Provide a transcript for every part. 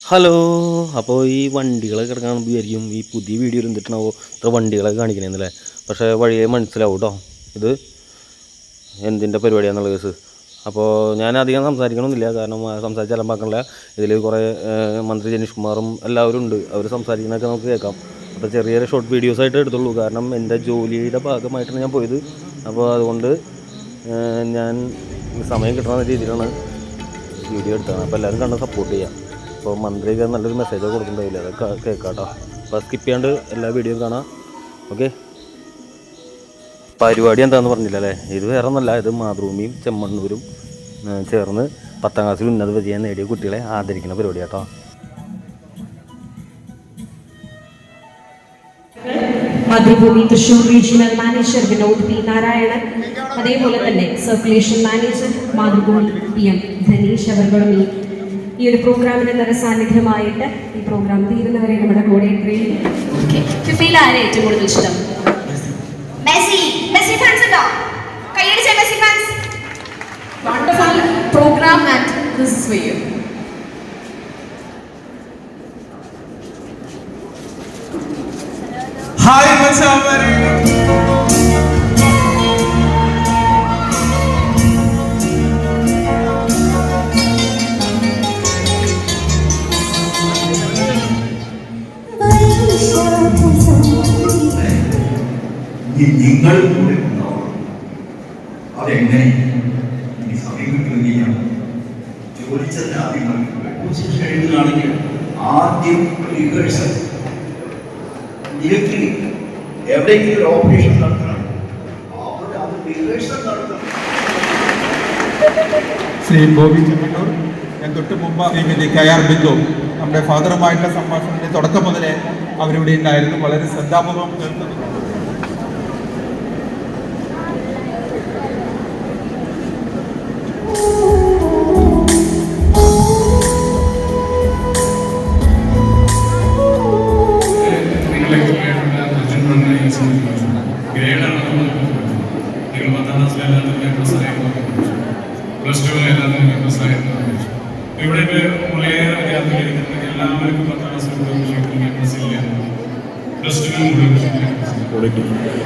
Hello. അപ്പോൾ ഈ വണ്ടികളൊക്കെ കിടക്കുകയാണെന്ന് വിചാരിക്കും ഈ പുതിയ വീഡിയോയിൽ എന്തിട്ടാണോ ഇത്ര വണ്ടികളൊക്കെ കാണിക്കണമെന്നല്ലേ. പക്ഷേ വഴിയെ മനസ്സിലാവും കേട്ടോ ഇത് എന്തിൻ്റെ പരിപാടിയാണെന്നുള്ള കേസ്. അപ്പോൾ ഞാൻ അധികം സംസാരിക്കണമെന്നില്ല, കാരണം സംസാരിച്ച് അലമ്പാക്കണില്ല. ഇതിൽ കുറേ മന്ത്രി ജനീഷ് കുമാറും എല്ലാവരും ഉണ്ട്, അവർ സംസാരിക്കുന്നതൊക്കെ നമുക്ക് കേൾക്കാം. അപ്പോൾ ചെറിയ ഷോർട്ട് വീഡിയോസായിട്ട് എടുത്തുള്ളൂ, കാരണം എൻ്റെ ജോലിയുടെ ഭാഗമായിട്ടാണ് ഞാൻ പോയത്. അപ്പോൾ അതുകൊണ്ട് ഞാൻ സമയം കിട്ടുന്ന രീതിയിലാണ് വീഡിയോ എടുത്തത്. അപ്പോൾ എല്ലാവരും കണ്ട് സപ്പോർട്ട് ചെയ്യാം. അപ്പോൾ മന്ത്രിക്ക് നല്ലൊരു മെസ്സേജൊക്കെ കൊടുക്കുന്നുണ്ടാവില്ല, അതൊക്കെ കേൾക്കാം കേട്ടോ. അപ്പോൾ സ്കിപ്പ് ചെയ്യാണ്ട് എല്ലാ വീഡിയോയും കാണാം. ഓക്കെ, പരിപാടി എന്താണെന്ന് പറഞ്ഞില്ല അല്ലേ. ഇത് വേറെ ഒന്നല്ല, ഇത് മാതൃഭൂമിയും ചെമ്മണ്ണൂരും ചേർന്ന് 10ാം ക്ലാസ്സിൽ ഉന്നത വിജയം നേടിയ കുട്ടികളെ ആദരിക്കുന്ന പരിപാടി കേട്ടോ. Mathrubhumi Thrissur regional manager Vinod P Narayanan, അതേപോലെ തന്നെ circulation manager Mathrubhumi PM Dhanish അവർകളും ഈ ഒരു പ്രോഗ്രാമിന് നല്ല സാന്നിധ്യമായിട്ട് ഈ പ്രോഗ്രാം തീരുന്നവരെ നമ്മുടെ കൂടെ ഫിഫയിൽ ആരെ ഏറ്റവും കൂടുതൽ ഇഷ്ടം? മെസ്സി. മെസ്സി ഫാൻസ് ഉണ്ടോ? കൈയടിച്ച Messi fans. Wonderful programme and this is for you. Hi മച്ചാമാരെ, നിങ്ങൾ കൂടെ ഉണ്ടാവണം. അതെങ്ങനെ ഈ സമയം കിട്ടുകയും ചോദിച്ചത് ആദ്യം എഴുതുകയാണെങ്കിൽ ആദ്യം റിഹേഴ്സൽ. ഇലക്ട്രിക് എവിടെയെങ്കിലും ഒരു ഓപ്പറേഷൻ നടത്തണം, അവിടെ അത് റിഹേഴ്സൽ നടത്തണം. ശ്രീ ബോബി ചെമ്മണ്ണൂർ, ഞാൻ തൊട്ട് മുമ്പ് ശ്രീമതി KR ബിന്ദു, നമ്മുടെ ഫാദറുമായിട്ടുള്ള സംഭാഷണത്തിന്റെ തുടക്കം മുതലേ അവരിവിടെ ഉണ്ടായിരുന്നു. വളരെ ശ്രദ്ധാപൂർവം കേൾക്കുന്നു. ഇവിടെ വളരെയേറെ വിദ്യാർത്ഥികൾ എല്ലാവർക്കും 10ാം ക്ലാസ്സിൽ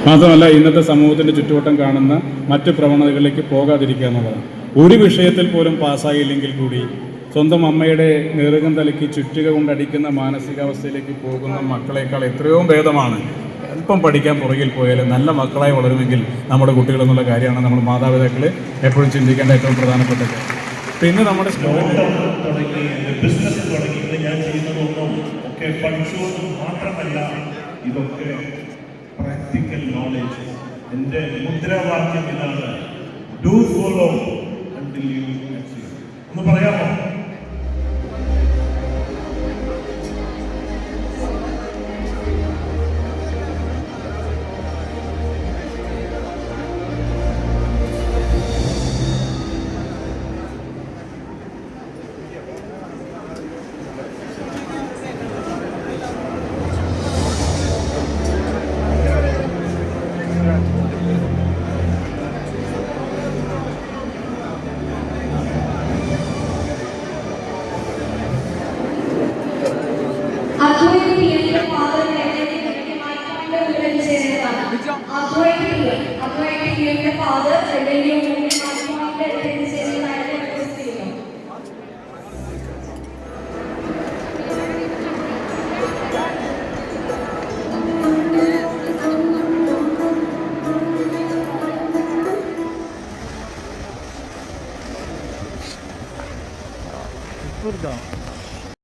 മാത്രമല്ല, ഇന്നത്തെ സമൂഹത്തിന്റെ ചുറ്റുവട്ടം കാണുന്ന മറ്റ് പ്രവണതകളിലേക്ക് പോകാതിരിക്കുക എന്നുള്ളതാണ്. ഒരു വിഷയത്തിൽ പോലും പാസ്സായില്ലെങ്കിൽ കൂടി സ്വന്തം അമ്മയുടെ നെറുകം തലയ്ക്ക് ചുറ്റുക കൊണ്ടടിക്കുന്ന മാനസികാവസ്ഥയിലേക്ക് പോകുന്ന മക്കളെക്കാൾ എത്രയോ ഭേദമാണ് അല്പം പഠിക്കാൻ പുറകിൽ പോയാലും നല്ല മക്കളായി വളരുമെങ്കിൽ നമ്മുടെ കുട്ടികൾ എന്നുള്ള കാര്യമാണ് നമ്മൾ മാതാപിതാക്കൾ എപ്പോഴും ചിന്തിക്കേണ്ട ഏറ്റവും പ്രധാനപ്പെട്ട കാര്യം. പിന്നെ നമ്മുടെ തുടങ്ങി ബിസിനസ് തുടങ്ങി ഞാൻ ചെയ്യുന്നതൊന്നും ഒക്കെ പഠിച്ചുകൊണ്ട് മാത്രമല്ല, ഇതൊക്കെ പ്രാക്ടിക്കൽ നോളേജ്. എൻ്റെ മുദ്രാവാക്യം ഇതാണ്, do follow until you achieve. ഒന്ന് പറയാമോ? കൊടുക്കാം.